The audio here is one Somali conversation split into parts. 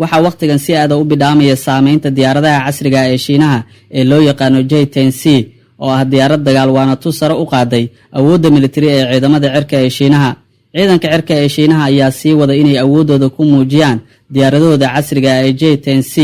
waxaa wakhtigan si aad u bidhaamaya saameynta diyaaradaha casriga ee Shiinaha ee loo yaqaano J-10C oo ah diyaarad dagaal waana tu sare u qaaday awoodda militari ee ciidamada cirka ee Shiinaha. ciidanka cirka ee Shiinaha ayaa sii wada inay awoodooda ku muujiyaan diyaaradooda casriga ee J-10C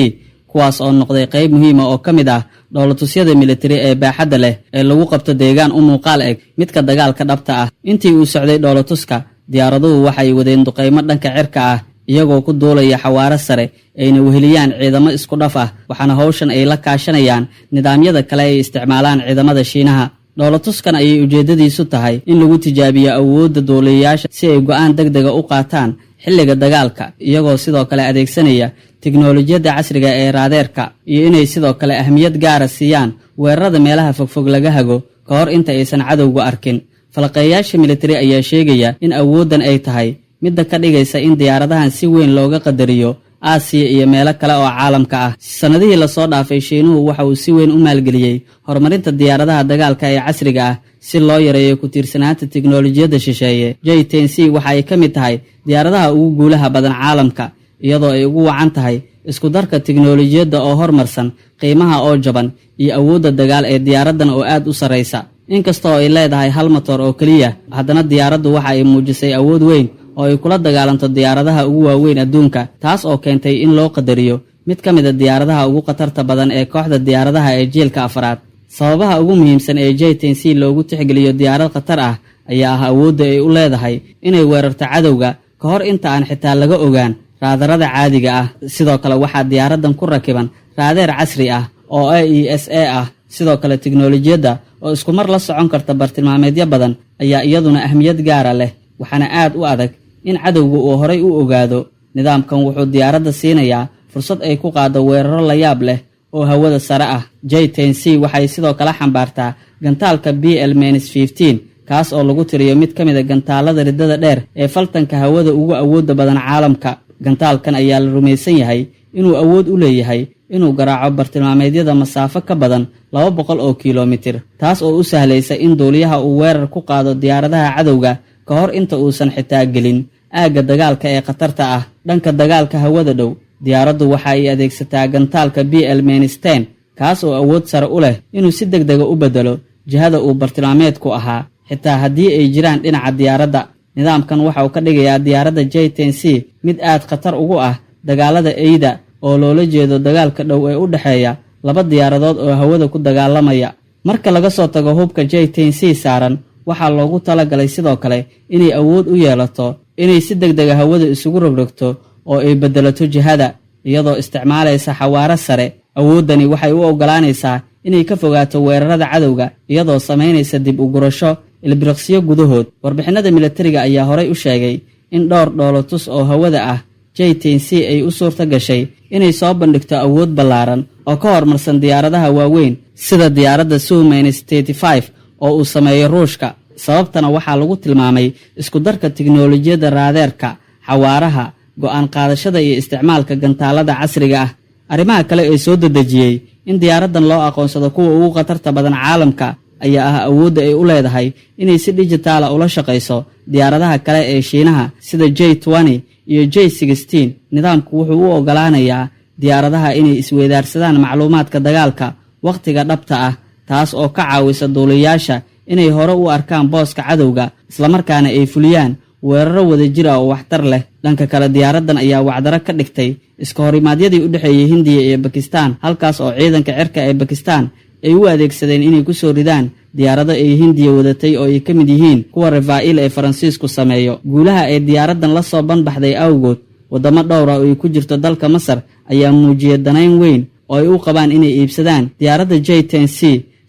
kuwaas oo noqday qayb muhiim ah oo ka mid ah dowlatusyada militari ee baaxadda leh ee lagu qabto deegaan u muuqaal eg midka dagaalka dhabta ah. intii uu socday dowlatuska, diyaaraduhu waxay wadeen duqeymo dhanka cirka ah iyagoo ku duulaya xawaare sare ayna weheliyaan ciidamo isku dhaf ah, waxaana hawshan ay la kaashanayaan nidaamyada kale ay isticmaalaan ciidamada Shiinaha. dowlatuskan ayay ujeedadiisu tahay in lagu tijaabiyo awoodda duuliyayaasha si ay go'aan degdega u qaataan xilliga dagaalka, iyagoo sidoo kale adeegsanaya tiknoolajiyadda casriga ee raadeerka, iyo inay sidoo kale ahmiyad gaara siiyaan weerarada meelaha fogfog laga hago ka hor inta aysan cadowgu arkin. falaqeeyaasha militari ayaa sheegaya in awooddan ay tahay midda ka dhigaysa in diyaaradahan si weyn looga qadariyo Aasiya iyo meelo kale oo caalamka ah. sanadihii la soo dhaafay, Shiinuhu waxa uu si weyn u maalgeliyay horumarinta diyaaradaha dagaalka ee casriga ah si loo yareeyo ku tiirsanaanta tiknoolajiyadda shisheeye. J-10C waxa ay ka mid tahay diyaaradaha ugu guulaha badan caalamka, iyadoo ay ugu wacan tahay isku darka tiknoolajiyadda oo horumarsan, qiimaha oo jaban, iyo awoodda dagaal ee diyaaraddan oo aad u sarreysa. inkastoo ay leedahay hal matoor oo keliya, haddana diyaaraddu waxa ay muujisay awood weyn oo ay kula dagaalanto diyaaradaha ugu waaweyn adduunka, taas oo keentay in loo qadariyo mid ka mid ah diyaaradaha ugu khatarta badan ee kooxda diyaaradaha ee jiilka afraad. sababaha ugu muhiimsan ee J-10C loogu tixgeliyo diyaarad khatar ah ayaa ah awoodda ay u leedahay inay weerarto cadowga ka hor inta aan xitaa laga ogaan raadarada caadiga ah. sidoo kale waxaa diyaaraddan ku rakiban raadeer casri ah oo AESA ah. sidoo kale tiknoolajiyadda oo isku mar la socon karta bartilmaameedyo badan ayaa iyaduna ahmiyad gaara leh, waxaana aad u adag in cadowgu uu horay u ogaado. nidaamkan wuxuu diyaaradda siinayaa fursad ay ku qaado weeraro la yaab leh oo hawada sare ah. J-10C waxay sidoo kale xambaartaa gantaalka BL-15 kaas oo lagu tiriyo mid ka mid ah gantaalada riddada dheer ee faltanka hawada ugu awoodda badan caalamka. gantaalkan ayaa la rumaysan yahay inuu awood u leeyahay inuu garaaco bartilmaameedyada masaafo ka badan 200 oo kiiloomitir, taas oo u sahlaysa in duuliyaha uu weerar ku qaado diyaaradaha cadowga ka hor inta uusan xitaa gelin aagga dagaalka ee khatarta ah. dhanka dagaalka hawada dhow, diyaaraddu waxa ay adeegsataa gantaalka BL-10 kaas oo awood sare u leh inuu si degdega u bedelo jihada uu bartilmaameedku ahaa, xitaa haddii ay jiraan dhinaca diyaaradda. nidaamkan waxa uu ka dhigayaa diyaaradda J-10C mid aad khatar ugu ah dagaalada eyda oo loola jeedo dagaalka dhow ee u dhexeeya laba diyaaradood oo hawada ku dagaalamaya. marka laga soo tago hubka J-10C saaran, waxaa loogu talagalay sidoo kale inay awood u yeelato inay si degdega hawada isugu rogrogto oo ay bedelato jihada iyadoo isticmaalaysa xawaare sare. awooddani waxay u oggolaanaysaa inay ka fogaato weerarada cadowga iyadoo samaynaysa dib u gurasho ilbiriqsiyo gudahood. warbixinada militariga ayaa horay u sheegay in dhowr dhoolatus oo hawada ah J-10C ay u suurta gashay inay soo bandhigto awood ballaaran oo ka hormarsan diyaaradaha waaweyn sida diyaaradda Su-35 oo uu sameeyo Ruushka. sababtana waxaa lagu tilmaamay isku darka tiknoolajiyadda raadeerka, xawaaraha, go'aan qaadashada iyo isticmaalka gantaalada casriga ah. arrimaha kale ee soo dedejiyey in diyaaraddan loo aqoonsado kuwa ugu khatarta badan caalamka ayaa ah awoodda ay u leedahay inay si dijitaala ula shaqayso diyaaradaha kale ee Shiinaha sida J-20 iyo J-16. nidaamku wuxuu u oggolaanayaa diyaaradaha inay isweydaarsadaan macluumaadka dagaalka wakhtiga dhabta ah, taas oo ka caawisa duuliyayaasha inay hore u arkaan booska cadowga islamarkaana ay fuliyaan weeraro wadajir ah oo waxtar leh. dhanka kale, diyaaraddan ayaa wacdaro ka dhigtay iska horimaadyadii u dhexeeyay Hindiya iyo Bakistaan, halkaas oo ciidanka cirka ee Bakistaan ay u adeegsadeen inay ku soo ridaan diyaarado ay Hindiya wadatay oo ay ka mid yihiin kuwa Rafael ee Faransiisku sameeyo. guulaha ay diyaaraddan la soo banbaxday awgood, wadamo dhowr ah oo ay ku jirto dalka Masar ayaa muujiyay danayn weyn oo ay u qabaan inay iibsadaan diyaaradda J-10C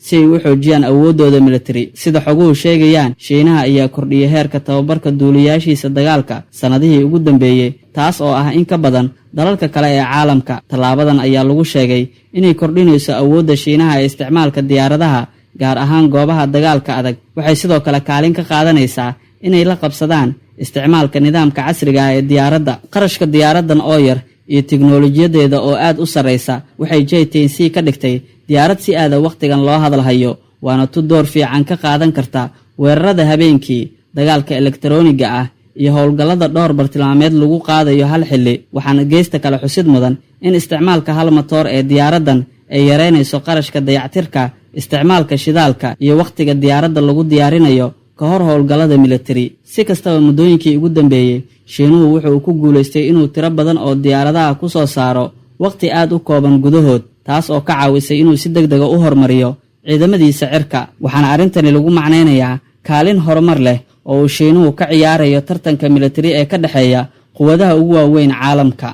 si ay u xoojiyaan awooddooda militari. sida xoguhu sheegayaan, Shiinaha ayaa kordhiyay heerka tababarka duuliyayaashiisa dagaalka sanadihii ugu dambeeyey, taas oo ah in ka badan dalalka kale ee caalamka. tallaabadan ayaa lagu sheegay inay kordhinayso awoodda Shiinaha ee isticmaalka diyaaradaha, gaar ahaan goobaha dagaalka adag. waxay sidoo kale kaalin ka qaadanaysaa inay la qabsadaan isticmaalka nidaamka casriga ah ee diyaaradda. qarashka diyaaraddan oo yar iyo tiknoolajiyadeeda oo aad u sarreysa waxay J-10C ka dhigtay diyaarad si aada wakhtigan loo hadalhayo, waana tu door fiican ka qaadan karta weerarada habeenkii, dagaalka elektarooniga ah iyo howlgallada dhowr bartilmaameed lagu qaadayo hal xilli, waxaana geesta kale xusid mudan in isticmaalka hal matoor ee diyaaraddan ay yareynayso qarashka dayactirka, isticmaalka shidaalka iyo wakhtiga diyaaradda lagu diyaarinayo ka hor howlgallada militari. Si kastaba muddooyinkii ugu dambeeyey, Shiinuhu wuxuu ku guulaystay inuu tiro badan oo diyaaradaha ku soo saaro wakhti aad u kooban gudahood, taas oo ka caawisay inuu si degdeg ah u horumariyo ciidamadiisa cirka. Waxaana arrintani lagu macnaynayaa kaalin horumar leh oo uu Shiinuhu ka ciyaarayo tartanka militari ee ka dhexeeya quwadaha ugu waaweyn caalamka.